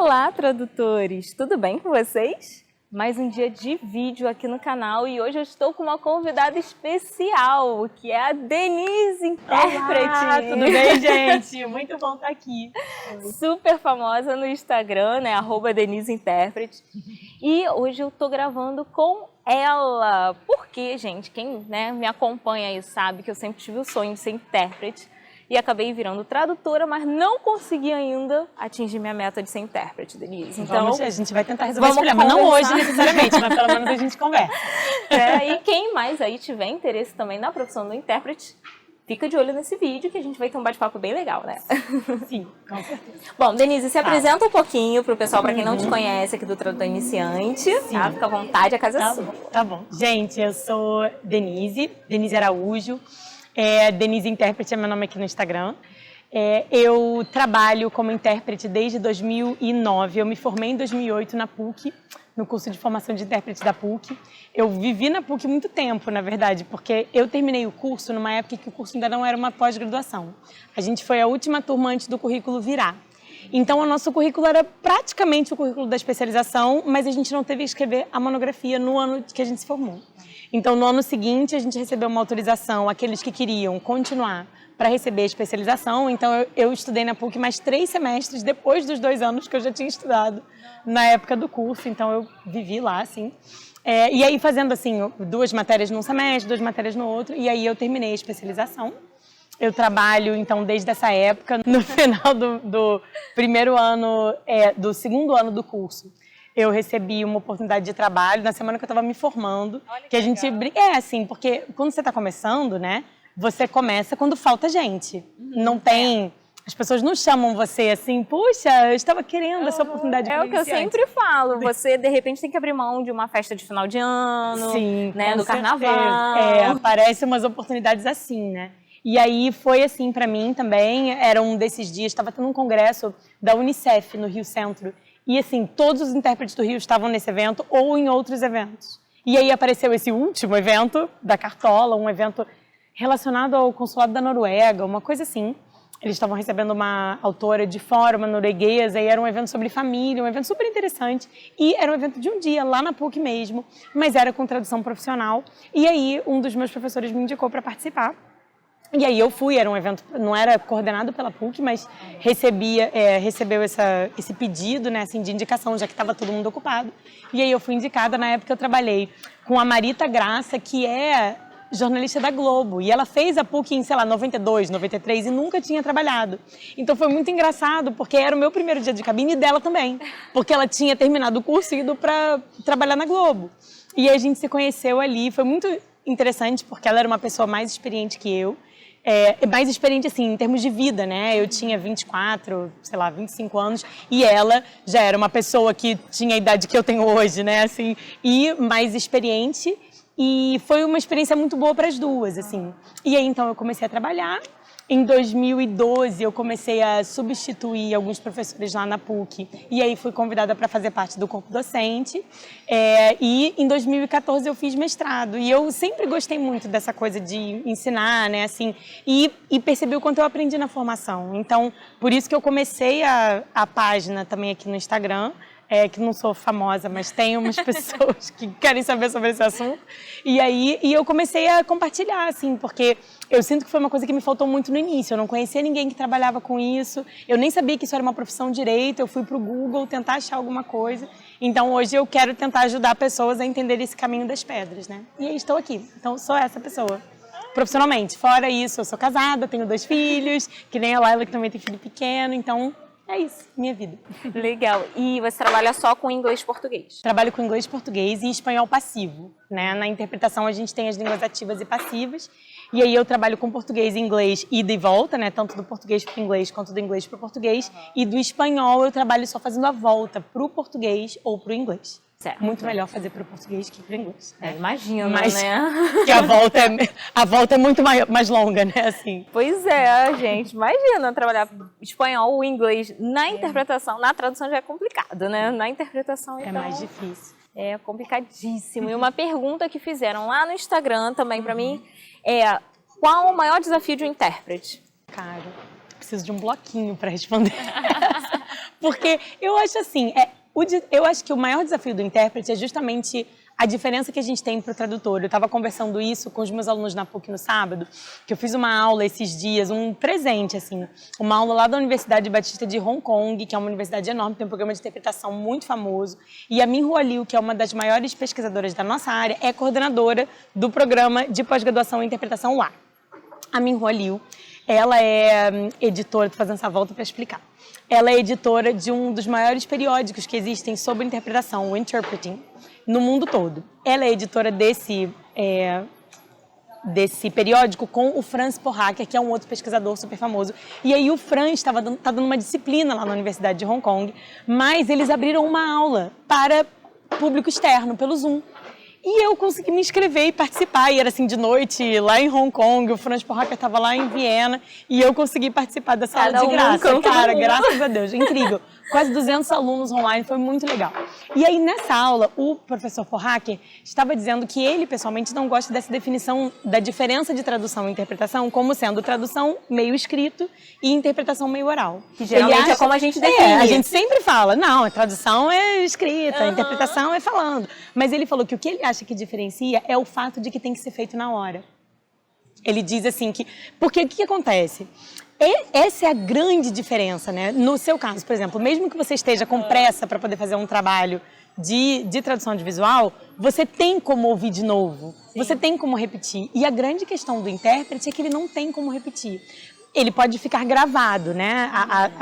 Olá, tradutores! Tudo bem com vocês? Mais um dia de vídeo aqui no canal e hoje eu estou com uma convidada especial, que é a Denise Intérprete. Olá, tudo bem, gente? Muito bom estar aqui. Super famosa no Instagram, né? @Denise Intérprete. E hoje eu tô gravando com ela. Porque, gente, quem me acompanha aí sabe que eu sempre tive o sonho de ser intérprete. E acabei virando tradutora, mas não consegui ainda atingir minha meta de ser intérprete, Denise. Então, a gente vai tentar resolver esse problema. Não hoje, necessariamente, mas pelo menos a gente conversa. E quem mais aí tiver interesse também na profissão do intérprete, fica de olho nesse vídeo que a gente vai ter um bate-papo bem legal, né? Sim, com certeza. Bom, Denise, se apresenta um pouquinho pro pessoal, para quem não te conhece aqui do Tradutor Iniciante. Tá? Fica à vontade, a casa é sua. Tá bom. Gente, eu sou Denise Araújo. Denise Intérprete é meu nome aqui no Instagram. Eu trabalho como intérprete desde 2009. Eu me formei em 2008 na PUC, no curso de formação de intérprete da PUC. Eu vivi na PUC muito tempo, na verdade, porque eu terminei o curso numa época que o curso ainda não era uma pós-graduação. A gente foi a última turma antes do currículo virar. Então, o nosso currículo era praticamente o currículo da especialização, mas a gente não teve que escrever a monografia no ano que a gente se formou. Então, no ano seguinte, a gente recebeu uma autorização, aqueles que queriam continuar para receber a especialização. Então, eu estudei na PUC mais 3 semestres depois dos 2 anos que eu já tinha estudado na época do curso. Então, eu vivi lá, assim. E aí, fazendo, assim, 2 matérias num semestre, 2 matérias no outro. E aí, eu terminei a especialização. Eu trabalho, então, desde essa época. No final do primeiro ano, do segundo ano do curso, eu recebi uma oportunidade de trabalho na semana que eu estava me formando. Olha que a gente assim, porque quando você está começando, né, você começa quando falta gente. Não tem... As pessoas não chamam você assim, puxa, eu estava querendo essa oportunidade. É o que eu sempre falo, você de repente tem que abrir mão de uma festa de final de ano, Sim, né, do certeza. carnaval. Aparecem umas oportunidades assim, né? E aí foi assim para mim também, era um desses dias, estava tendo um congresso da Unicef no Rio Centro. E assim, todos os intérpretes do Rio estavam nesse evento ou em outros eventos. E aí apareceu esse último evento da Cartola, um evento relacionado ao consulado da Noruega, uma coisa assim. Eles estavam recebendo uma autora de fora, uma norueguesa, e era um evento sobre família, um evento super interessante. E era um evento de um dia, lá na PUC mesmo, mas era com tradução profissional. E aí um dos meus professores me indicou para participar. E aí eu fui, era um evento, não era coordenado pela PUC, mas recebeu esse pedido, né, assim, de indicação, já que estava todo mundo ocupado. E aí eu fui indicada, na época eu trabalhei com a Marita Graça, que é jornalista da Globo, e ela fez a PUC em, sei lá, 92, 93 e nunca tinha trabalhado. Então foi muito engraçado, porque era o meu primeiro dia de cabine e dela também, porque ela tinha terminado o curso e ido para trabalhar na Globo. E a gente se conheceu ali, foi muito interessante, porque ela era uma pessoa mais experiente que eu, mais experiente, assim, em termos de vida, né? Eu tinha 24, sei lá, 25 anos, e ela já era uma pessoa que tinha a idade que eu tenho hoje, né? Assim, e mais experiente, e foi uma experiência muito boa para as duas, assim. E aí, então, eu comecei a trabalhar. Em 2012, eu comecei a substituir alguns professores lá na PUC, e aí fui convidada para fazer parte do corpo docente, e em 2014 eu fiz mestrado, e eu sempre gostei muito dessa coisa de ensinar, né, assim, e percebi o quanto eu aprendi na formação. Então, por isso que eu comecei a página também aqui no Instagram, que não sou famosa, mas tem umas pessoas que querem saber sobre esse assunto. E eu comecei a compartilhar, assim, porque eu sinto que foi uma coisa que me faltou muito no início. Eu não conhecia ninguém que trabalhava com isso, eu nem sabia que isso era uma profissão direito, eu fui para o Google tentar achar alguma coisa. Então, hoje eu quero tentar ajudar pessoas a entender esse caminho das pedras, né? E aí estou aqui. Então, sou essa pessoa. Profissionalmente. Fora isso, eu sou casada, tenho 2 filhos, que nem a Laila, que também tem filho pequeno, então... É isso, minha vida. Legal. E você trabalha só com inglês e português? Trabalho com inglês, português e espanhol passivo, né? Na interpretação a gente tem as línguas ativas e passivas. E aí eu trabalho com português e inglês ida e volta, né? Tanto do português para o inglês quanto do inglês para o português. E do espanhol eu trabalho só fazendo a volta para o português ou para o inglês. Certo. Muito melhor fazer para o português que para o inglês. Imagino, mas, né? Que a volta é muito mais longa, né? Assim. Pois é, gente. Imagina trabalhar espanhol ou inglês na interpretação. Na tradução já é complicado, né? Na interpretação, então... É mais difícil. É complicadíssimo. E uma pergunta que fizeram lá no Instagram também para mim qual o maior desafio de um intérprete? Cara, preciso de um bloquinho para responder. Porque eu acho assim, eu acho que o maior desafio do intérprete é justamente a diferença que a gente tem para o tradutor. Eu estava conversando isso com os meus alunos na PUC no sábado, que eu fiz uma aula esses dias, um presente, assim, uma aula lá da Universidade Batista de Hong Kong, que é uma universidade enorme, tem um programa de interpretação muito famoso, e a Min Hua Liu, que é uma das maiores pesquisadoras da nossa área, é coordenadora do programa de pós-graduação em interpretação lá. A Min Hua Liu, ela é editora, estou fazendo essa volta para explicar. Ela é editora de um dos maiores periódicos que existem sobre interpretação, o Interpreting, no mundo todo. Ela é editora desse periódico com o Franz Porhacker, que é um outro pesquisador super famoso. E aí o Franz tá dando uma disciplina lá na Universidade de Hong Kong, mas eles abriram uma aula para público externo, pelo Zoom. E eu consegui me inscrever e participar, e era assim de noite, lá em Hong Kong, o Franz Porhacker estava lá em Viena, e eu consegui participar dessa aula de graça. Cara, graças a Deus, incrível. Quase 200 alunos online, foi muito legal. E aí, nessa aula, o professor Porhacker estava dizendo que ele, pessoalmente, não gosta dessa definição da diferença de tradução e interpretação como sendo tradução meio escrito e interpretação meio oral. Que geralmente é como a gente define. A gente sempre fala, não, a tradução é escrita, a interpretação é falando. Mas ele falou que o que ele acha que diferencia é o fato de que tem que ser feito na hora. Ele diz assim que... Porque o que acontece? Essa é a grande diferença, né? No seu caso, por exemplo, mesmo que você esteja com pressa para poder fazer um trabalho de tradução de visual, você tem como ouvir de novo, você tem como repetir. E a grande questão do intérprete é que ele não tem como repetir. Ele pode ficar gravado, né?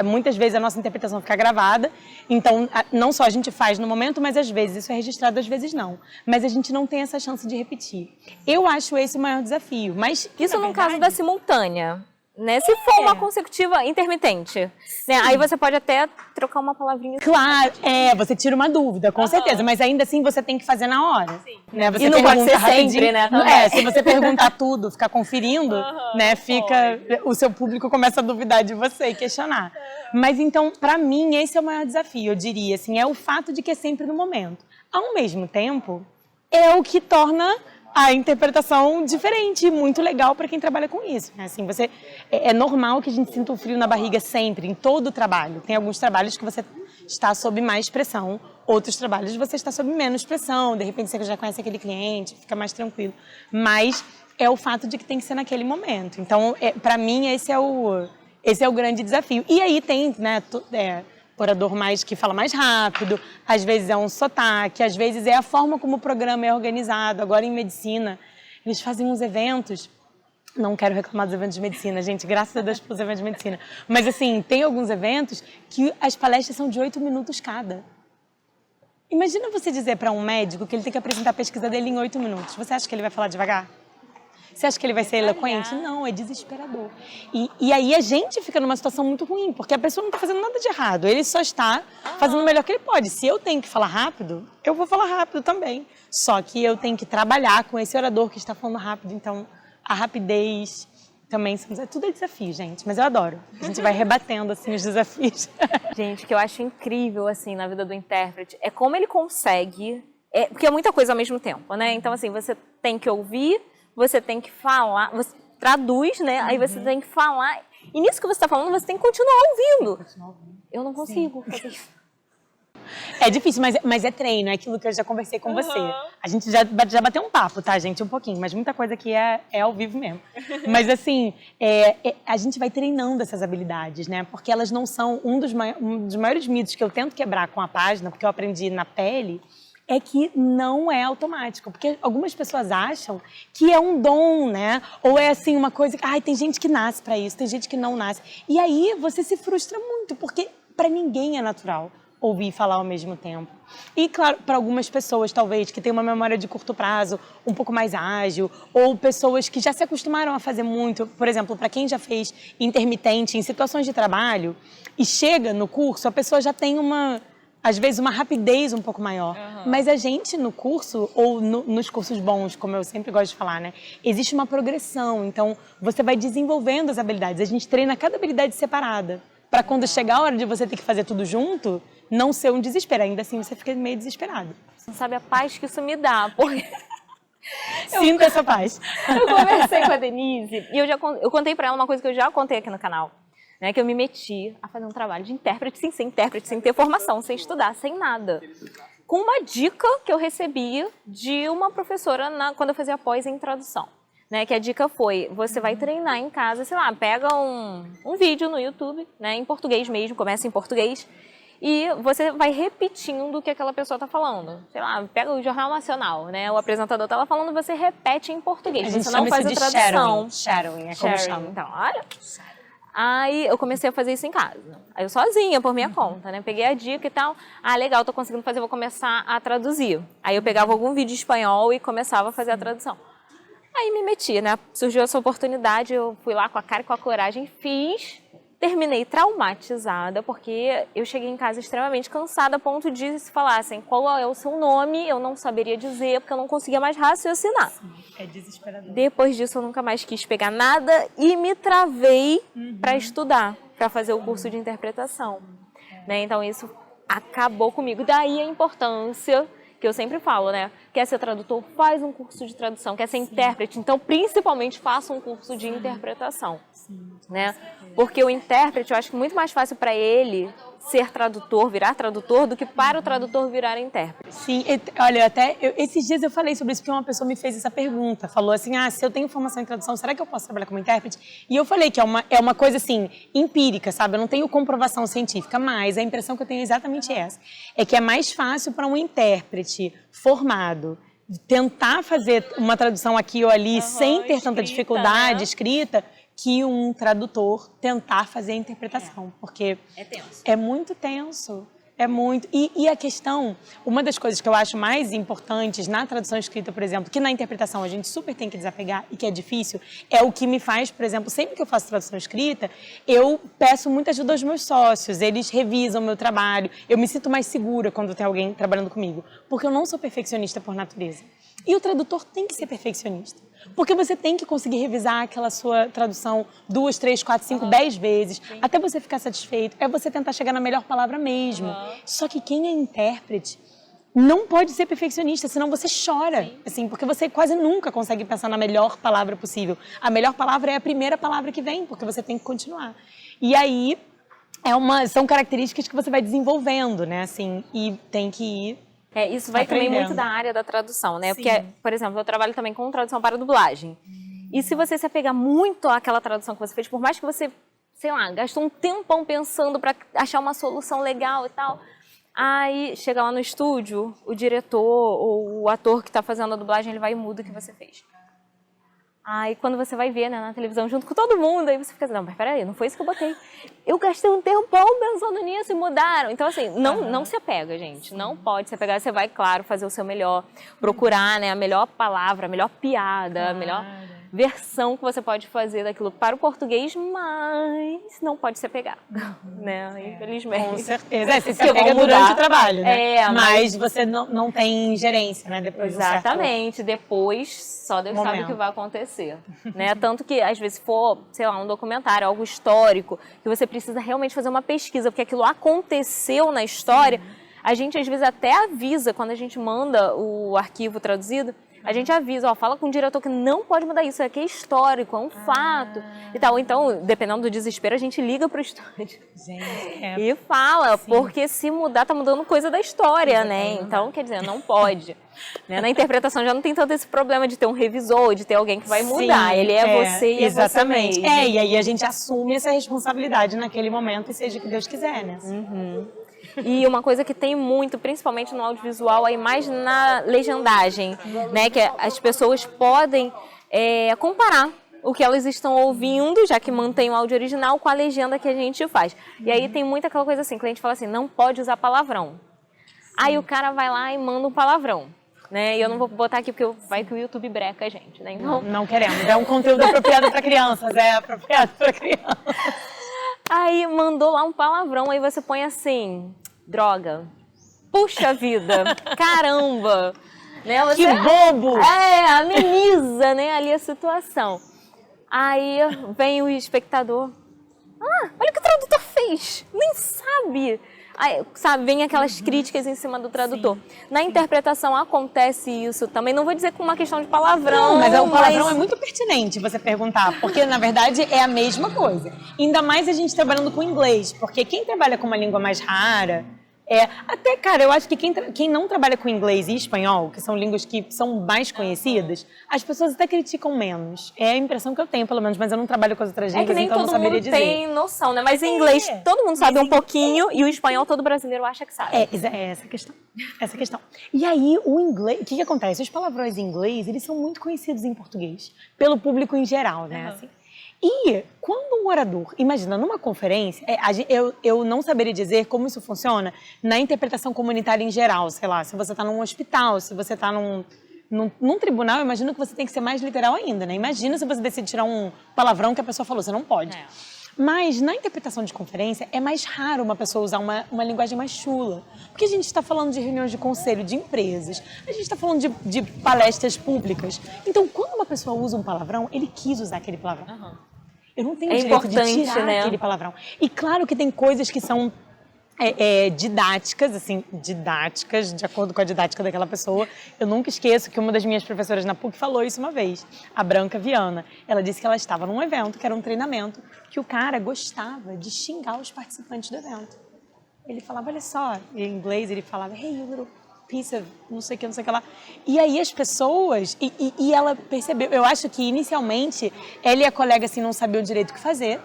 Muitas vezes a nossa interpretação fica gravada, então não só a gente faz no momento, mas às vezes isso é registrado, às vezes não. Mas a gente não tem essa chance de repetir. Eu acho esse o maior desafio. Mas isso no caso da simultânea. Né? Se for uma consecutiva intermitente, né? Aí você pode até trocar uma palavrinha. Claro, você tira uma dúvida, com certeza, mas ainda assim você tem que fazer na hora. Né? Você e não pode ser sempre, né? Se você perguntar tudo, ficar conferindo, né? O seu público começa a duvidar de você e questionar. Mas então, para mim, esse é o maior desafio, eu diria, assim, é o fato de que é sempre no momento. Ao mesmo tempo, é o que torna a interpretação diferente, muito legal para quem trabalha com isso. Assim, é normal que a gente sinta o frio na barriga sempre, em todo o trabalho. Tem alguns trabalhos que você está sob mais pressão, outros trabalhos você está sob menos pressão, de repente você já conhece aquele cliente, fica mais tranquilo. Mas é o fato de que tem que ser naquele momento. Então, para mim, esse é o grande desafio. E aí tem, né, orador mais que fala mais rápido, às vezes é um sotaque, às vezes é a forma como o programa é organizado. Agora em medicina, eles fazem uns eventos, não quero reclamar dos eventos de medicina, gente, graças a Deus pelos eventos de medicina, mas assim, tem alguns eventos que as palestras são de 8 minutos cada. Imagina você dizer para um médico que ele tem que apresentar a pesquisa dele em 8 minutos, você acha que ele vai falar devagar? Você acha que ele vai ser eloquente? Não, é desesperador. E aí a gente fica numa situação muito ruim, porque a pessoa não está fazendo nada de errado, ele só está fazendo o melhor que ele pode. Se eu tenho que falar rápido, eu vou falar rápido também. Só que eu tenho que trabalhar com esse orador que está falando rápido, então a rapidez também, tudo é desafio, gente, mas eu adoro. A gente vai rebatendo, assim, os desafios. Gente, o que eu acho incrível, assim, na vida do intérprete é como ele consegue, porque é muita coisa ao mesmo tempo, né? Então, assim, você tem que ouvir, você tem que falar, você traduz, né? Aí você tem que falar. E nisso que você está falando, você tem que continuar ouvindo. Eu não consigo fazer isso. É difícil, mas é treino, é aquilo que eu já conversei com você. A gente já bateu um papo, tá, gente? Um pouquinho, mas muita coisa aqui é ao vivo mesmo. Mas, assim, a gente vai treinando essas habilidades, né? Porque elas não são... Um dos maiores mitos que eu tento quebrar com a página, porque eu aprendi na pele, é que não é automático. Porque algumas pessoas acham que é um dom, né? Ou é assim, uma coisa que... tem gente que nasce pra isso, tem gente que não nasce. E aí você se frustra muito, porque pra ninguém é natural ouvir e falar ao mesmo tempo. E, claro, para algumas pessoas, talvez, que têm uma memória de curto prazo, um pouco mais ágil, ou pessoas que já se acostumaram a fazer muito, por exemplo, para quem já fez intermitente em situações de trabalho, e chega no curso, a pessoa já tem às vezes, uma rapidez um pouco maior. Mas a gente, no curso, ou nos cursos bons, como eu sempre gosto de falar, né? Existe uma progressão, então você vai desenvolvendo as habilidades. A gente treina cada habilidade separada, para quando chegar a hora de você ter que fazer tudo junto, não ser um desespero. Ainda assim, você fica meio desesperado. Você não sabe a paz que isso me dá, porque... Sinta essa paz. Eu conversei com a Denise e eu contei pra ela uma coisa que eu já contei aqui no canal. né, que eu me meti a fazer um trabalho de intérprete sem ser intérprete, sem ter formação, sem estudar, sem nada. Com uma dica que eu recebi de uma professora quando eu fazia pós em tradução. Né, que a dica foi, você vai treinar em casa, sei lá, pega um vídeo no YouTube, né, em português mesmo, começa em português, e você vai repetindo o que aquela pessoa está falando. Sei lá, pega o Jornal Nacional, né, o apresentador está lá falando, você repete em português, você não faz a tradução. Shadowing, é como chama. Então, olha... Aí eu comecei a fazer isso em casa. Aí eu sozinha, por minha conta, né? Peguei a dica e tal. Ah, legal, tô conseguindo fazer, vou começar a traduzir. Aí eu pegava algum vídeo em espanhol e começava a fazer a tradução. Aí me meti, né? Surgiu essa oportunidade, eu fui lá com a cara e com a coragem, fiz, terminei traumatizada, porque eu cheguei em casa extremamente cansada, a ponto de se falassem qual é o seu nome, eu não saberia dizer, porque eu não conseguia mais raciocinar. Sim, é desesperador. Depois disso, eu nunca mais quis pegar nada e me travei para estudar, para fazer o curso de interpretação. Né? Então, isso acabou comigo. Daí a importância... que eu sempre falo, né? Quer ser tradutor, faz um curso de tradução. Quer ser intérprete, então principalmente faça um curso de interpretação. Né? Porque o intérprete, eu acho que é muito mais fácil para ele ser tradutor, virar tradutor, do que para o tradutor virar intérprete. Sim, olha, esses dias eu falei sobre isso porque uma pessoa me fez essa pergunta. Falou assim, se eu tenho formação em tradução, será que eu posso trabalhar como intérprete? E eu falei que é uma coisa, assim, empírica, sabe? Eu não tenho comprovação científica, mas a impressão que eu tenho é exatamente essa. É que é mais fácil para um intérprete formado tentar fazer uma tradução aqui ou ali sem ter tanta dificuldade, escrita, que um tradutor tentar fazer a interpretação, porque é tenso. É muito tenso, é muito. E a questão, uma das coisas que eu acho mais importantes na tradução escrita, por exemplo, que na interpretação a gente super tem que desapegar e que é difícil, é o que me faz, por exemplo, sempre que eu faço tradução escrita, eu peço muita ajuda aos meus sócios, eles revisam o meu trabalho, eu me sinto mais segura quando tem alguém trabalhando comigo, porque eu não sou perfeccionista por natureza. E o tradutor tem que ser perfeccionista. Porque você tem que conseguir revisar aquela sua tradução 2, 3, 4, 5, 10 vezes, até você ficar satisfeito. É você tentar chegar na melhor palavra mesmo. Só que quem é intérprete não pode ser perfeccionista, senão você chora. Assim, porque você quase nunca consegue pensar na melhor palavra possível. A melhor palavra é a primeira palavra que vem, porque você tem que continuar. E aí, são características que você vai desenvolvendo, né? Assim, e tem que ir... isso vai também muito da área da tradução, né? Sim. Porque, por exemplo, eu trabalho também com tradução para dublagem. E se você se apegar muito àquela tradução que você fez, por mais que você, sei lá, gastou um tempão pensando para achar uma solução legal e tal, aí chega lá no estúdio, o diretor ou o ator que está fazendo a dublagem, ele vai e muda o que você fez. Aí quando você vai ver, né, na televisão junto com todo mundo, aí você fica assim, não, mas peraí, não foi isso que eu botei. Eu gastei um tempão pensando nisso e mudaram. Então, assim, não se apega, gente. Não pode se apegar. Você vai, claro, fazer o seu melhor, procurar, né, a melhor palavra, a melhor piada, a melhor versão que você pode fazer daquilo para o português, mas não pode se apegar, né? Infelizmente. Com certeza. Você se apega durante o trabalho, né? Mas você não tem ingerência, né? Depois exatamente. Depois, só Deus sabe o que vai acontecer, né? Tanto que, às vezes, se for, sei lá, um documentário, algo histórico, que você precisa realmente fazer uma pesquisa, porque aquilo aconteceu na história, a gente, às vezes, até avisa, quando a gente manda o arquivo traduzido, a gente avisa, fala com o diretor que não pode mudar isso, aqui é histórico, é um fato e tal. Então, dependendo do desespero, a gente liga para o estúdio e fala, porque se mudar, tá mudando coisa da história, né? Então, quer dizer, não pode. Né? Na interpretação já não tem tanto esse problema de ter um revisor, de ter alguém que vai mudar. Ele é você e exatamente. É você mesmo. E aí a gente assume essa responsabilidade naquele momento e seja o que Deus quiser, né? E uma coisa que tem muito, principalmente no audiovisual, aí mais na legendagem, né? Que as pessoas podem comparar o que elas estão ouvindo, já que mantém o áudio original, com a legenda que a gente faz. E aí tem muita aquela coisa assim, o cliente fala assim, não pode usar palavrão. Aí o cara vai lá e manda um palavrão. Né? E eu não vou botar aqui porque vai que o YouTube breca a gente, né? Então... Não queremos, é um conteúdo apropriado para crianças, apropriado para crianças. Aí mandou lá um palavrão, aí você põe assim, droga, puxa vida, caramba. Né? Você, que bobo! Ameniza, né, ali a situação. Aí vem o espectador, olha o que o tradutor fez, nem sabe. Aí, sabe, vem aquelas críticas em cima do tradutor. Na interpretação acontece isso também. Não vou dizer com uma questão de palavrão. Não, mas o palavrão é muito pertinente você perguntar, porque na verdade é a mesma coisa. Ainda mais a gente trabalhando com inglês, porque quem trabalha com uma língua mais rara, até, cara, eu acho que quem não trabalha com inglês e espanhol, que são línguas que são mais conhecidas, as pessoas até criticam menos. É a impressão que eu tenho, pelo menos, mas eu não trabalho com as outras línguas, então não saberia dizer. É que nem todo mundo tem noção, né? Mas em inglês todo mundo sabe um pouquinho e o espanhol todo brasileiro acha que sabe. É essa a questão. Essa questão. E aí, o inglês, o que acontece? Os palavrões em inglês, eles são muito conhecidos em português, pelo público em geral, né? Assim. E quando um orador, imagina, numa conferência, eu não saberia dizer como isso funciona na interpretação comunitária em geral, sei lá, se você está num hospital, se você está num tribunal, eu imagino que você tem que ser mais literal ainda, né? Imagina se você decide tirar um palavrão que a pessoa falou, você não pode. Mas na interpretação de conferência é mais raro uma pessoa usar uma linguagem mais chula. Porque a gente está falando de reuniões de conselho de empresas, a gente está falando de palestras públicas. Então, quando uma pessoa usa um palavrão, ele quis usar aquele palavrão. Eu não tenho direito de tirar aquele palavrão. E claro que tem coisas que são didáticas, assim, didáticas, de acordo com a didática daquela pessoa. Eu nunca esqueço que uma das minhas professoras na PUC falou isso uma vez, a Branca Viana. Ela disse que ela estava num evento, que era um treinamento, que o cara gostava de xingar os participantes do evento. Ele falava, olha só, em inglês ele falava, hey, you little piece of não sei o que lá. E aí as pessoas, e ela percebeu, eu acho que inicialmente ela e a colega assim não sabiam direito o que fazer,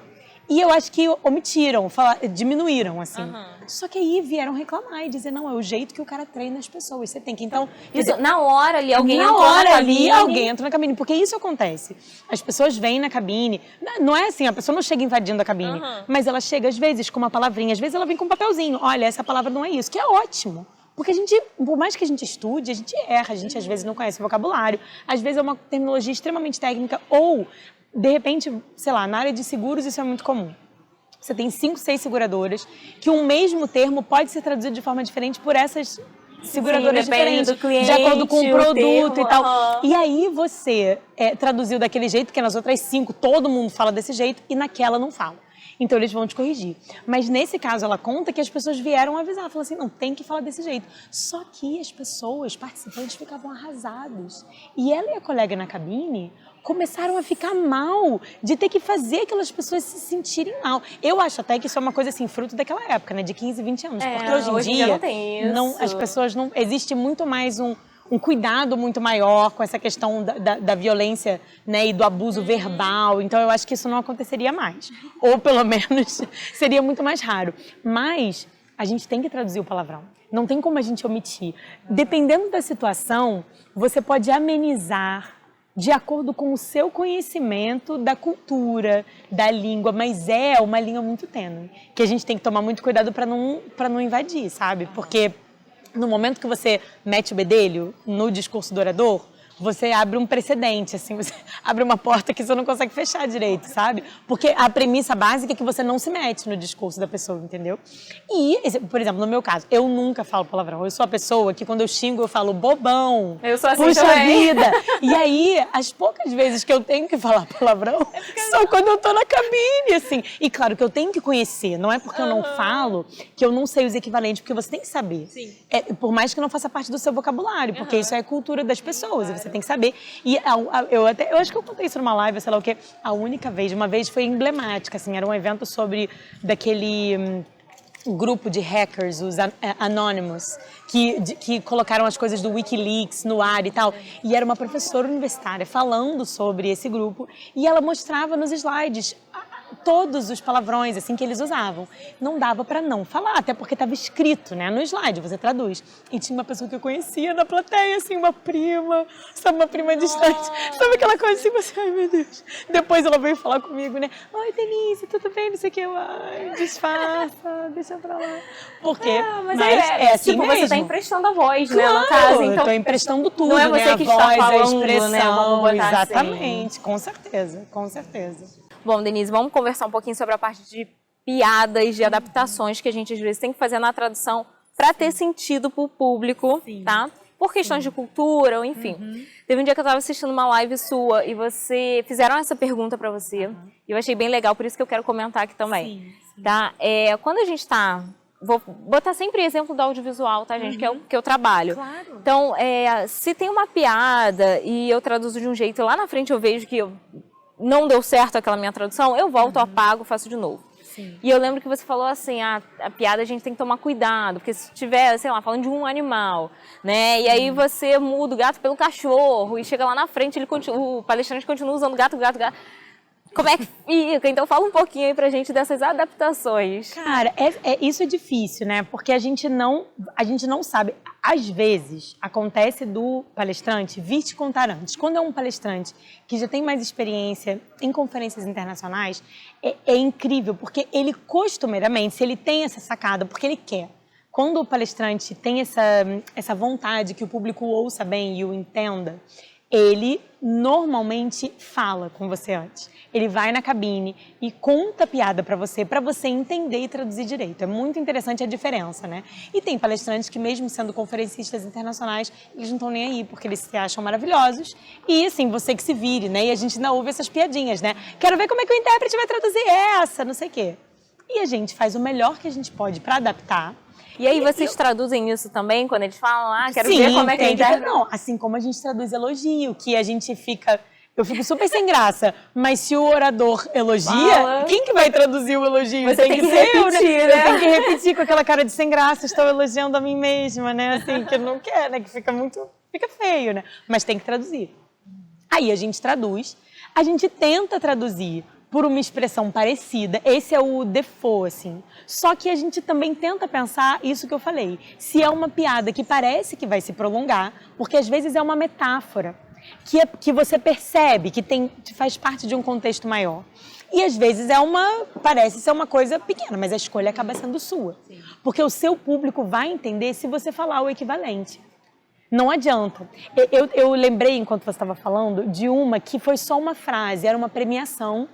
e eu acho que omitiram, diminuíram, assim. Só que aí vieram reclamar e dizer, não, é o jeito que o cara treina as pessoas. Você tem que, então... Isso, na hora ali, alguém entra na cabine. Porque isso acontece. As pessoas vêm na cabine. Não é assim, a pessoa não chega invadindo a cabine. Mas ela chega, às vezes, com uma palavrinha. Às vezes ela vem com um papelzinho. Olha, essa palavra não é isso. Que é ótimo. Porque a gente, por mais que a gente estude, a gente erra. A gente, às vezes, não conhece o vocabulário. Às vezes é uma terminologia extremamente técnica. Ou, de repente, sei lá, na área de seguros isso é muito comum. Você tem 5, 6 seguradoras, que um mesmo termo pode ser traduzido de forma diferente por essas seguradoras diferentes, cliente, de acordo com o produto e tal. E aí você traduziu daquele jeito, que nas outras 5 todo mundo fala desse jeito e naquela não fala. Então eles vão te corrigir. Mas nesse caso ela conta que as pessoas vieram avisar, falaram assim, não, tem que falar desse jeito. Só que as pessoas, participantes, ficavam arrasados. E ela e a colega na cabine começaram a ficar mal de ter que fazer aquelas pessoas se sentirem mal. Eu acho até que isso é uma coisa assim, fruto daquela época, né, de 15, 20 anos. Porque hoje em dia não tem isso. As pessoas não... Existe muito mais um cuidado muito maior com essa questão da violência, né, e do abuso verbal. Então, eu acho que isso não aconteceria mais. Ou, pelo menos, seria muito mais raro. Mas a gente tem que traduzir o palavrão. Não tem como a gente omitir. Dependendo da situação, você pode amenizar de acordo com o seu conhecimento da cultura, da língua, mas é uma linha muito tênue, que a gente tem que tomar muito cuidado para não invadir, sabe? Porque no momento que você mete o bedelho no discurso do orador, você abre um precedente, assim, você abre uma porta que você não consegue fechar direito, sabe? Porque a premissa básica é que você não se mete no discurso da pessoa, entendeu? E, por exemplo, no meu caso, eu nunca falo palavrão. Eu sou a pessoa que quando eu xingo eu falo bobão, eu sou assim puxa também. vida. E aí, as poucas vezes que eu tenho que falar palavrão são quando eu tô na cabine, assim. E claro que eu tenho que conhecer, não é porque eu não falo que eu não sei os equivalentes, porque você tem que saber. Sim. Por mais que não faça parte do seu vocabulário, porque isso é a cultura das pessoas, e você tem que saber. E eu acho que eu contei isso numa live, sei lá o quê. Uma vez foi emblemática, assim, era um evento sobre daquele grupo de hackers, os Anonymous, que colocaram as coisas do Wikileaks no ar e tal. E era uma professora universitária falando sobre esse grupo e ela mostrava nos slides todos os palavrões assim que eles usavam. Não dava para não falar, até porque estava escrito, né, no slide, você traduz. E tinha uma pessoa que eu conhecia na plateia, assim, uma prima, sabe, uma prima distante, sabe aquela coisa assim, você, ai meu Deus. Depois ela veio falar comigo, né, oi Denise, tudo bem, não sei o que, ai, disfarça, deixa pra lá. Porque, mas é assim tipo, mesmo. Você tá emprestando a voz, claro, né, no caso. Então, eu tô emprestando tudo, não é você né, que a voz, está falando, a expressão, né, vamos botar exatamente, assim. Com certeza, com certeza. Bom, Denise, vamos conversar um pouquinho sobre a parte de piadas, de adaptações que a gente às vezes tem que fazer na tradução para ter sentido para o público, tá? Por questões de cultura, ou enfim. Teve um dia que eu estava assistindo uma live sua e fizeram essa pergunta para você. E eu achei bem legal, por isso que eu quero comentar aqui também. Tá? Quando a gente está vou botar sempre exemplo do audiovisual, tá, gente? Que é o que eu trabalho. Claro. Então, se tem uma piada e eu traduzo de um jeito e lá na frente eu vejo que não deu certo aquela minha tradução, eu volto, apago, faço de novo. Sim. E eu lembro que você falou assim, a piada a gente tem que tomar cuidado, porque se tiver, sei lá, falando de um animal, né? E aí você muda o gato pelo cachorro e chega lá na frente, o palestrante continua usando gato. Como é que fica? Então fala um pouquinho aí pra gente dessas adaptações. Cara, isso é difícil, né? Porque a gente não sabe. Às vezes, acontece do palestrante vir te contar antes. Quando é um palestrante que já tem mais experiência em conferências internacionais, é incrível, porque ele costumeiramente, se ele tem essa sacada, porque ele quer. Quando o palestrante tem essa vontade que o público ouça bem e o entenda, ele normalmente fala com você antes. Ele vai na cabine e conta a piada para você entender e traduzir direito. É muito interessante a diferença, né? E tem palestrantes que, mesmo sendo conferencistas internacionais, eles não estão nem aí, porque eles se acham maravilhosos. E, assim, você que se vire, né? E a gente ainda ouve essas piadinhas, né? Quero ver como é que o intérprete vai traduzir essa, não sei o quê. E a gente faz o melhor que a gente pode para adaptar. E aí vocês traduzem isso também, quando eles falam, quero ver como é que não, assim como a gente traduz elogio, que a gente fica... Eu fico super sem graça, mas se o orador elogia, quem que vai traduzir o elogio? Você tem que repetir, né? Eu tenho que repetir com aquela cara de sem graça, estou elogiando a mim mesma, né? Assim, que não quer, né? Que fica feio, né? Mas tem que traduzir. Aí a gente traduz, a gente tenta traduzir por uma expressão parecida, esse é o default, assim. Só que a gente também tenta pensar isso que eu falei. Se é uma piada que parece que vai se prolongar, porque às vezes é uma metáfora, que você percebe que faz parte de um contexto maior. E às vezes parece ser uma coisa pequena, mas a escolha acaba sendo sua. Sim. Porque o seu público vai entender se você falar o equivalente. Não adianta. Eu lembrei, enquanto você estava falando, de uma que foi só uma frase, era uma premiação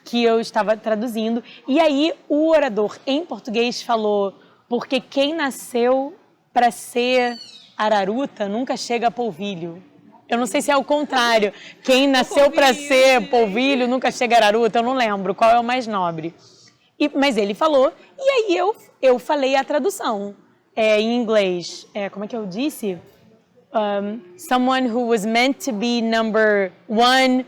que eu estava traduzindo. E aí o orador em português falou, porque quem nasceu para ser araruta nunca chega a polvilho. Eu não sei se é o contrário. Quem nasceu para ser polvilho nunca chega a araruta. Eu não lembro qual é o mais nobre. Mas ele falou, e aí eu falei a tradução em inglês. Como é que eu disse? Someone who was meant to be number one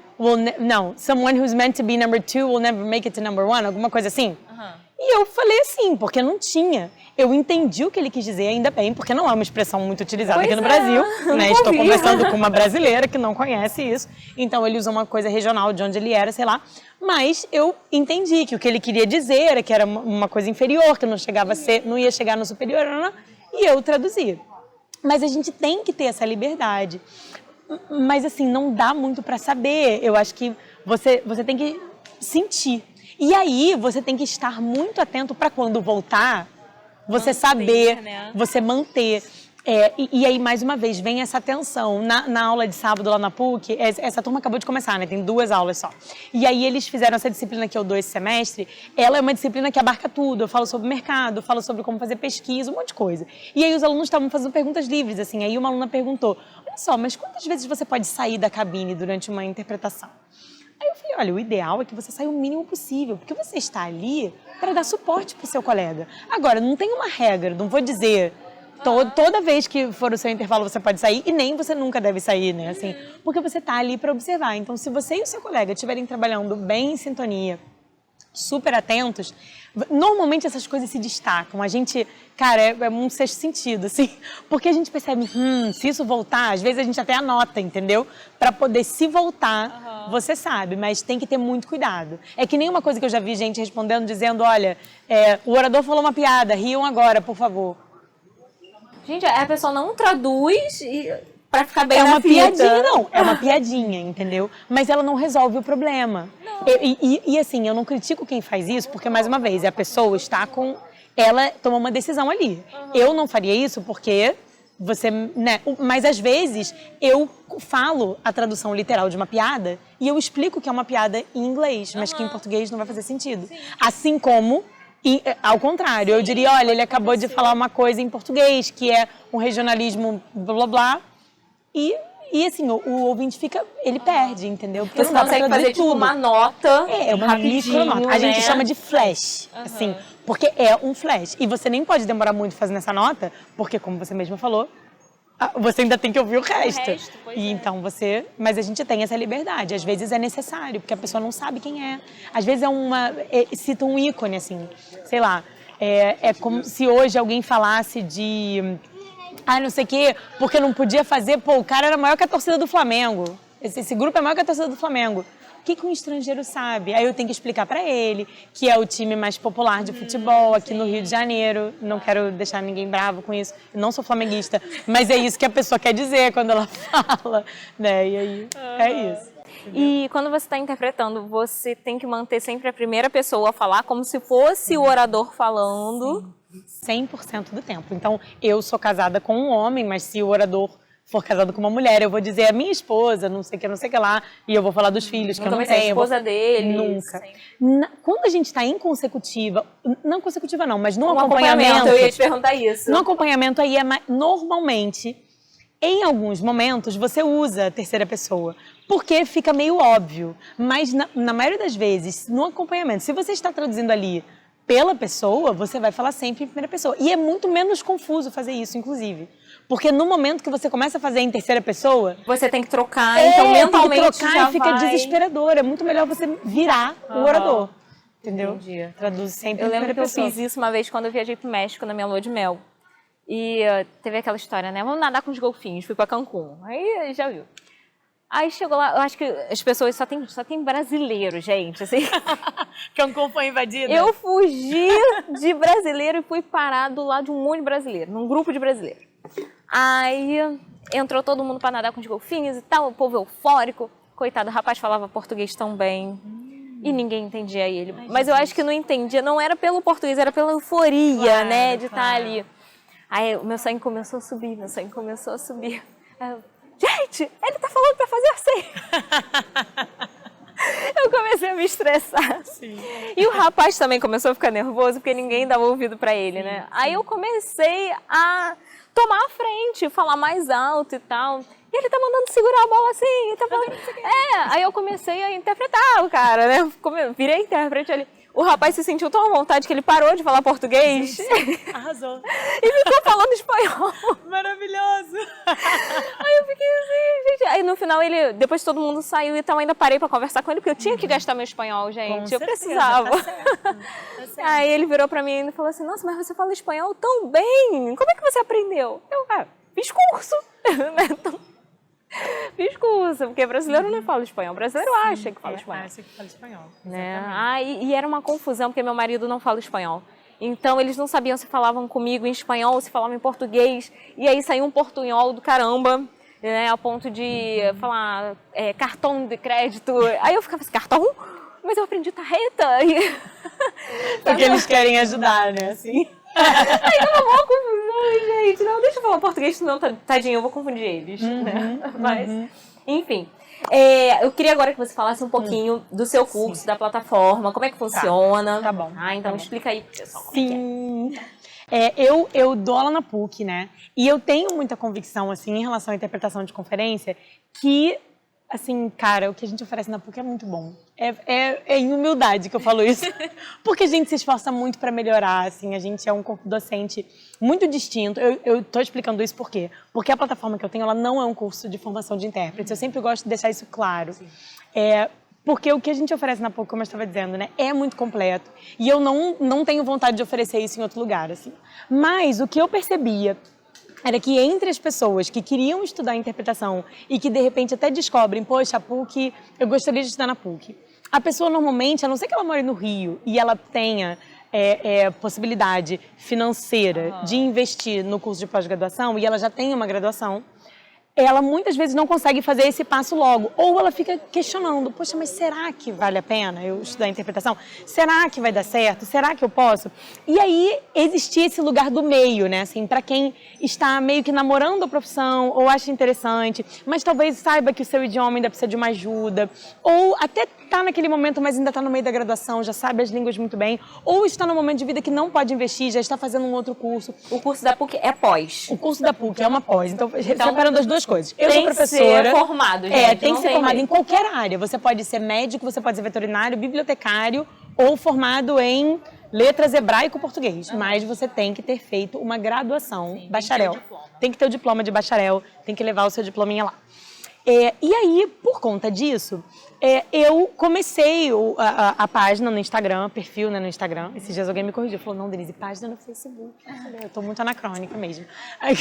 someone who's meant to be number two will never make it to number one, alguma coisa assim. E eu falei assim, porque não tinha. Eu entendi o que ele quis dizer, ainda bem, porque não é uma expressão muito utilizada aqui no Brasil, né? Estou conversando com uma brasileira que não conhece isso, então ele usa uma coisa regional de onde ele era, sei lá. Mas eu entendi que o que ele queria dizer era que era uma coisa inferior, que não ia chegar no superior, e eu traduzi. Mas a gente tem que ter essa liberdade. Mas, assim, não dá muito para saber. Eu acho que você tem que sentir. E aí, você tem que estar muito atento para quando voltar, você saber, né? Você manter. E aí, mais uma vez, vem essa atenção. Na aula de sábado lá na PUC, essa turma acabou de começar, né? Tem 2 aulas só. E aí, eles fizeram essa disciplina que eu dou esse semestre. Ela é uma disciplina que abarca tudo. Eu falo sobre mercado, eu falo sobre como fazer pesquisa, um monte de coisa. E aí, os alunos estavam fazendo perguntas livres, assim. Aí, uma aluna perguntou, olha só, mas quantas vezes você pode sair da cabine durante uma interpretação? Aí eu falei, olha, o ideal é que você saia o mínimo possível, porque você está ali para dar suporte para o seu colega. Agora, não tem uma regra, não vou dizer... Toda vez que for o seu intervalo você pode sair e nem você nunca deve sair, né? Assim, porque você está ali para observar. Então, se você e o seu colega estiverem trabalhando bem em sintonia, super atentos, normalmente essas coisas se destacam. A gente, cara, é um sexto sentido, assim, porque a gente percebe, se isso voltar, às vezes a gente até anota, entendeu? Para poder, se voltar, você sabe, mas tem que ter muito cuidado. É que nem uma coisa que eu já vi gente respondendo, dizendo, olha, o orador falou uma piada, riam agora, por favor. Gente, a pessoa não traduz pra ficar bem na fita. Piadinha, não. É uma piadinha, entendeu? Mas ela não resolve o problema. E assim, eu não critico quem faz isso, porque, mais uma vez, a pessoa está com... Ela tomou uma decisão ali. Eu não faria isso porque você... né? Mas, às vezes, eu falo a tradução literal de uma piada e eu explico que é uma piada em inglês, mas que em português não vai fazer sentido. Sim. Assim como... E, ao contrário, eu diria, olha, ele acabou de falar uma coisa em português, que é um regionalismo blá blá blá, e assim, o ouvinte fica, ele perde, entendeu? Porque você consegue fazer tipo uma nota, uma micronota. A gente chama de flash, assim, Porque é um flash. E você nem pode demorar muito fazendo essa nota, porque, como você mesma falou, você ainda tem que ouvir o resto. E então mas a gente tem essa liberdade. Às vezes é necessário, porque a pessoa não sabe quem é. Às vezes cita um ícone, assim, sei lá. É como se hoje alguém falasse de... não sei o quê, porque não podia fazer... Pô, o cara era maior que a torcida do Flamengo. Esse grupo é maior que a torcida do Flamengo. O que um estrangeiro sabe? Aí eu tenho que explicar para ele que é o time mais popular de futebol aqui no Rio de Janeiro. Não quero deixar ninguém bravo com isso. Eu não sou flamenguista, mas é isso que a pessoa quer dizer quando ela fala, né? E aí é isso. E quando você está interpretando, você tem que manter sempre a primeira pessoa a falar como se fosse o orador falando. 100% do tempo. Então, eu sou casada com um homem, mas se o orador for casado com uma mulher, eu vou dizer a minha esposa, não sei o que lá, e eu vou falar dos filhos, que eu não tenho. A esposa dele. Nunca. Quando a gente está em consecutiva, não consecutiva não, mas num acompanhamento... Eu ia te perguntar isso. No acompanhamento aí, normalmente, em alguns momentos, você usa a terceira pessoa, porque fica meio óbvio. Mas na maioria das vezes, no acompanhamento, se você está traduzindo ali pela pessoa, você vai falar sempre em primeira pessoa. E é muito menos confuso fazer isso, inclusive. Porque no momento que você começa a fazer em terceira pessoa... Você tem que trocar, então mentalmente tem que trocar e fica desesperador. É muito melhor você virar o orador. Entendeu? Entendi. Traduz sempre em em primeira pessoa. Eu fiz isso uma vez quando eu viajei pro México na minha lua de mel. E teve aquela história, né? Vamos nadar com os golfinhos, fui pra Cancún. Aí já viu. Aí chegou lá, eu acho que as pessoas só tem brasileiro, gente, assim. Cancún foi invadida? Eu fugi de brasileiro e fui parar do lado de um monte de brasileiro, num grupo de brasileiros. Aí entrou todo mundo para nadar com os golfinhos e tal, o povo eufórico. Coitado, o rapaz falava português tão bem e ninguém entendia ele. Mas eu acho que não entendia, não era pelo português, era pela euforia, né, de estar ali. Aí o meu sangue começou a subir, Aí eu, gente, ele tá falando pra fazer assim. Eu comecei a me estressar. Sim. E o rapaz também começou a ficar nervoso, porque ninguém dava ouvido pra ele, né? Sim. Aí eu comecei a tomar a frente, falar mais alto e tal. E ele tá mandando segurar a bola assim, tá falando... aí eu comecei a interpretar o cara, né? Virei intérprete ali. O rapaz se sentiu tão à vontade que ele parou de falar português. Sim. Arrasou. E ficou falando espanhol. Maravilhoso. Aí eu fiquei assim, gente. Aí no final, depois todo mundo saiu e tal, ainda parei pra conversar com ele, porque eu tinha que gastar meu espanhol, gente. Eu precisava. Tá certo. Aí ele virou pra mim e falou assim, nossa, mas você fala espanhol tão bem. Como é que você aprendeu? Eu, fiz curso. Fiz curso, porque brasileiro não fala espanhol. Brasileiro acha que fala espanhol. Acha que fala espanhol. Né? E era uma confusão, porque meu marido não fala espanhol. Então, eles não sabiam se falavam comigo em espanhol ou se falavam em português. E aí saiu um portunhol do caramba, né? A ponto de falar cartão de crédito. Aí eu ficava assim, cartão? Mas eu aprendi tarreta. Porque eles querem ajudar, né? Assim. Aí eu uma confusão, gente. Não, deixa eu falar português, senão, tadinho, eu vou confundir eles. Né? Mas, enfim. Eu queria agora que você falasse um pouquinho do seu curso, da plataforma, como é que funciona. Tá bom. Então explica aí, pessoal. Sim. Eu dou aula na PUC, né? E eu tenho muita convicção, assim, em relação à interpretação de conferência, que, assim, cara, o que a gente oferece na PUC é muito bom. É em humildade que eu falo isso. Porque a gente se esforça muito para melhorar, assim, a gente é um corpo docente muito distinto. Eu tô explicando isso por quê? Porque a plataforma que eu tenho, ela não é um curso de formação de intérpretes. Eu sempre gosto de deixar isso claro. Porque o que a gente oferece na PUC, como eu estava dizendo, né, é muito completo. E eu não tenho vontade de oferecer isso em outro lugar, assim. Mas o que eu percebia era que entre as pessoas que queriam estudar interpretação e que de repente até descobrem, poxa, a PUC, eu gostaria de estudar na PUC. A pessoa normalmente, a não ser que ela more no Rio e ela tenha possibilidade financeira de investir no curso de pós-graduação e ela já tem uma graduação, ela muitas vezes não consegue fazer esse passo logo. Ou ela fica questionando, poxa, mas será que vale a pena eu estudar interpretação? Será que vai dar certo? Será que eu posso? E aí existia esse lugar do meio, né? Assim, para quem está meio que namorando a profissão ou acha interessante, mas talvez saiba que o seu idioma ainda precisa de uma ajuda, ou até está naquele momento, mas ainda está no meio da graduação, já sabe as línguas muito bem, ou está no momento de vida que não pode investir, já está fazendo um outro curso. O curso da PUC é pós. O curso da PUC é uma pós. Então separando as duas coisas. Eu sou professora. Tem que ser formado, gente. Tem que ser formado em qualquer área. Você pode ser médico, você pode ser veterinário, bibliotecário ou formado em letras hebraico-português, mas você tem que ter feito uma graduação, bacharel. Tem que ter o diploma de bacharel, tem que levar o seu diplominha lá. E aí, por conta disso, eu comecei a página no Instagram, perfil, né, no Instagram. Esses dias alguém me corrigiu, falou, não, Denise, página no Facebook. Eu falei, eu tô muito anacrônica mesmo. Aí,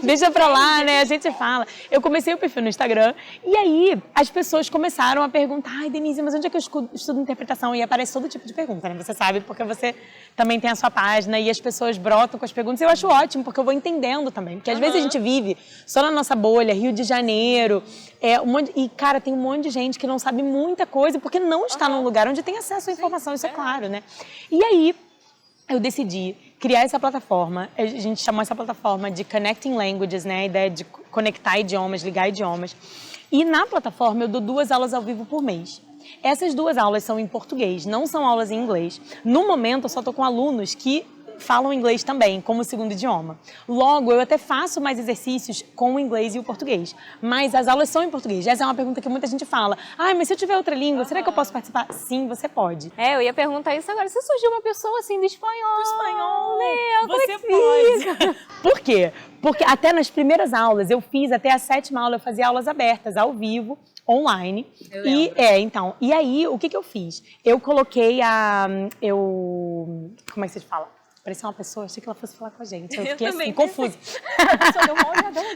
deixa pra lá, né, a gente fala. Eu comecei o perfil no Instagram e aí as pessoas começaram a perguntar, ai, Denise, mas onde é que eu estudo interpretação? E aparece todo tipo de pergunta, né, você sabe, porque você também tem a sua página e as pessoas brotam com as perguntas. Eu acho ótimo, porque eu vou entendendo também. Porque às vezes a gente vive só na nossa bolha, Rio de Janeiro, e, cara, tem um monte de gente que não sabe muita coisa porque não está num lugar onde tem acesso à informação, isso é claro, né? E aí, eu decidi criar essa plataforma, a gente chamou essa plataforma de Connecting Languages, né? A ideia de conectar idiomas, ligar idiomas. E na plataforma eu dou 2 aulas ao vivo por mês. Essas 2 aulas são em português, não são aulas em inglês. No momento, eu só estou com alunos que falam inglês também, como segundo idioma. Logo, eu até faço mais exercícios com o inglês e o português, mas as aulas são em português. Essa é uma pergunta que muita gente fala. Ah, mas se eu tiver outra língua, será que eu posso participar? Sim, você pode. Eu ia perguntar isso agora. Se surgiu uma pessoa assim do espanhol, você pode. Por quê? Porque até nas primeiras aulas, eu fiz até a 7ª aula, eu fazia aulas abertas, ao vivo, online. E aí, o que eu fiz? Eu coloquei como é que você fala? Parecia uma pessoa, achei que ela fosse falar com a gente. Eu fiquei assim, confusa.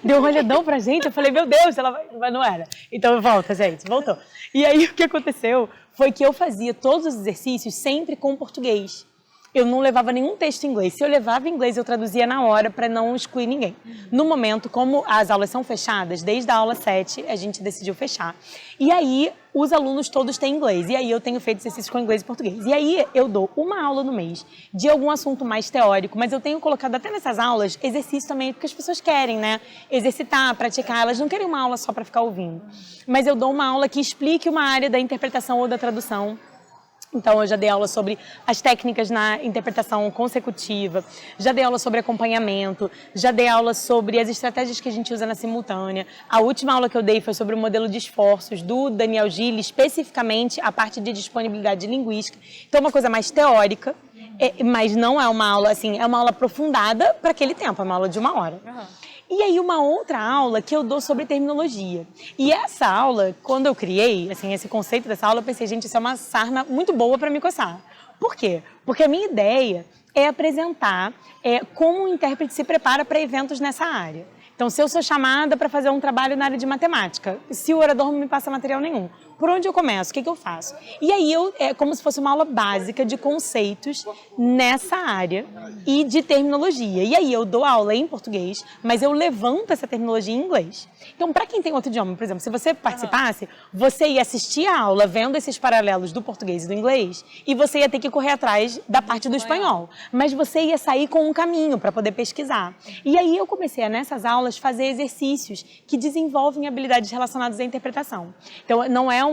Deu um olhadão pra gente, eu falei, meu Deus, ela vai... Mas não era. Então, volta, gente, voltou. E aí, o que aconteceu foi que eu fazia todos os exercícios sempre com português. Eu não levava nenhum texto em inglês. Se eu levava em inglês, eu traduzia na hora para não excluir ninguém. No momento, como as aulas são fechadas, desde a aula 7, a gente decidiu fechar. E aí, os alunos todos têm inglês. E aí, eu tenho feito exercícios com inglês e português. E aí, eu dou uma aula no mês de algum assunto mais teórico, mas eu tenho colocado até nessas aulas exercício também, porque as pessoas querem, né? Exercitar, praticar. Elas não querem uma aula só para ficar ouvindo. Mas eu dou uma aula que explique uma área da interpretação ou da tradução. Então, eu já dei aula sobre as técnicas na interpretação consecutiva, já dei aula sobre acompanhamento, já dei aula sobre as estratégias que a gente usa na simultânea. A última aula que eu dei foi sobre o modelo de esforços do Daniel Gille, especificamente a parte de disponibilidade linguística. Então, é uma coisa mais teórica, mas não é uma aula, assim, é uma aula aprofundada para aquele tempo, é uma aula de 1 hora. E aí uma outra aula que eu dou sobre terminologia. E essa aula, quando eu criei, assim, esse conceito dessa aula, eu pensei, gente, isso é uma sarna muito boa para me coçar. Por quê? Porque a minha ideia é apresentar como o intérprete se prepara para eventos nessa área. Então, se eu sou chamada para fazer um trabalho na área de matemática, se o orador não me passa material nenhum, por onde eu começo? O que eu faço? E aí, é como se fosse uma aula básica de conceitos nessa área e de terminologia. E aí, eu dou aula em português, mas eu levanto essa terminologia em inglês. Então, para quem tem outro idioma, por exemplo, se você participasse, você ia assistir a aula vendo esses paralelos do português e do inglês, e você ia ter que correr atrás da parte do espanhol. Mas você ia sair com um caminho para poder pesquisar. E aí, eu comecei nessas aulas fazer exercícios que desenvolvem habilidades relacionadas à interpretação. Então, não é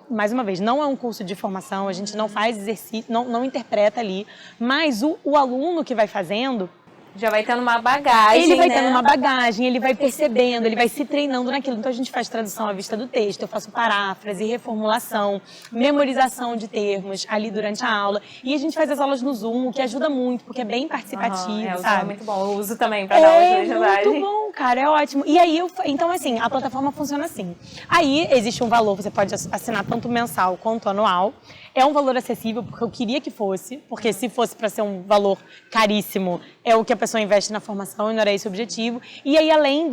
mais uma vez, não é um curso de formação, a gente não faz exercício, não interpreta ali, mas o aluno que vai fazendo já vai tendo uma bagagem, ele vai tendo uma bagagem, ele vai percebendo, ele vai se treinando naquilo. Então a gente faz tradução à vista do texto, eu faço paráfrase, reformulação, memorização de termos ali durante a aula. E a gente faz as aulas no Zoom, o que ajuda muito, porque é bem participativo, sabe? É muito bom, eu uso também para dar aula de legendagem. É muito bom, cara, é ótimo. E aí, então assim, a plataforma funciona assim. Aí existe um valor, você pode assinar tanto mensal quanto anual. É um valor acessível, porque eu queria que fosse, porque se fosse para ser um valor caríssimo, é o que a pessoa investe na formação e não era esse o objetivo. E aí, além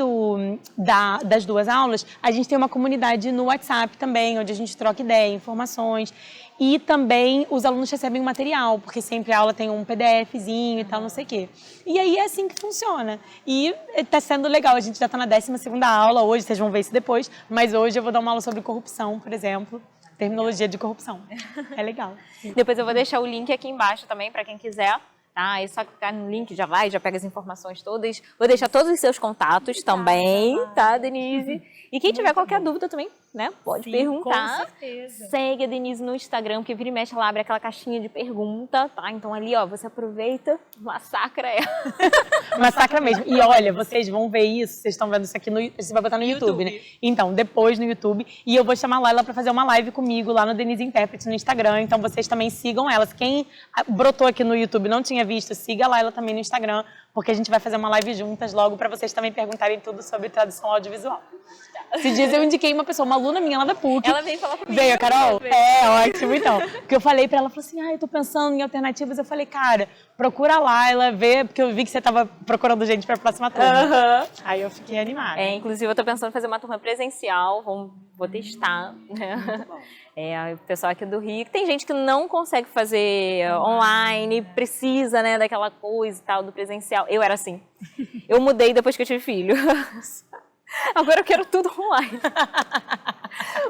das 2 aulas, a gente tem uma comunidade no WhatsApp também, onde a gente troca ideia, informações. E também os alunos recebem material, porque sempre a aula tem um PDFzinho e tal, não sei o quê. E aí é assim que funciona. E está sendo legal, a gente já está na 12ª aula hoje, vocês vão ver isso depois, mas hoje eu vou dar uma aula sobre corrupção, por exemplo. Terminologia de corrupção. É legal. Depois eu vou deixar o link aqui embaixo também para quem quiser. Tá? É só clicar no link, já pega as informações todas. Vou deixar todos os seus contatos também, tá, Denise? E quem tiver qualquer dúvida também, né? Pode Sim, perguntar. Com certeza. Segue a Denise no Instagram, porque vira e mexe, ela abre aquela caixinha de pergunta, tá? Então ali, ó, você aproveita, massacra ela. Massacra mesmo. E olha, vocês vão ver isso, vocês estão vendo isso aqui, você vai botar no YouTube, né? Então, depois no YouTube. E eu vou chamar a Laila pra fazer uma live comigo lá no Denise Intérprete no Instagram. Então, vocês também sigam elas. Quem brotou aqui no YouTube e não tinha visto, siga a Laila também no Instagram, porque a gente vai fazer uma live juntas logo pra vocês também perguntarem tudo sobre tradução audiovisual. Esses dias eu indiquei uma pessoa, uma aluna minha lá da PUC. Ela veio falar comigo. Veio, Carol? É, ótimo, então. Porque eu falei pra ela, falou assim, eu tô pensando em alternativas. Eu falei, cara, procura a Laila, vê, porque eu vi que você tava procurando gente pra próxima turma. Aí eu fiquei animada. Inclusive, eu tô pensando em fazer uma turma presencial, vou testar. O pessoal aqui do Rio, tem gente que não consegue fazer online, precisa, né, daquela coisa e tal, do presencial. Eu era assim. Eu mudei depois que eu tive filho. Agora eu quero tudo online.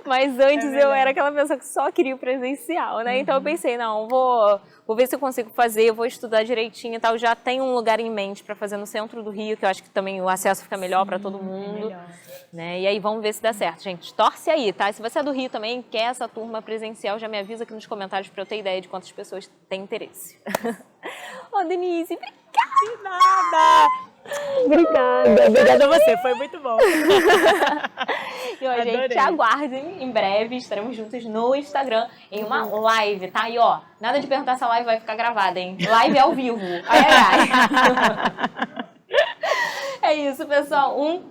Mas antes eu era aquela pessoa que só queria o presencial, né? Então eu pensei, não, vou ver se eu consigo fazer, vou estudar direitinho e tal. Já tenho um lugar em mente para fazer no centro do Rio, que eu acho que também o acesso fica melhor para todo mundo. Né? E aí vamos ver se dá certo, gente. Torce aí, tá? Se você é do Rio também, quer essa turma presencial, já me avisa aqui nos comentários para eu ter ideia de quantas pessoas têm interesse. Ô, Denise, obrigada! De nada! Obrigada a você, foi muito bom. E ó, gente, aguardem, em breve estaremos juntos no Instagram em uma live, tá? E ó, nada de perguntar se a live vai ficar gravada, hein? Live ao vivo. Ai, ai. É isso, pessoal. Um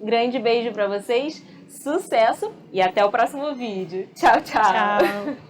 grande beijo pra vocês, sucesso e até o próximo vídeo. Tchau, tchau. Tchau.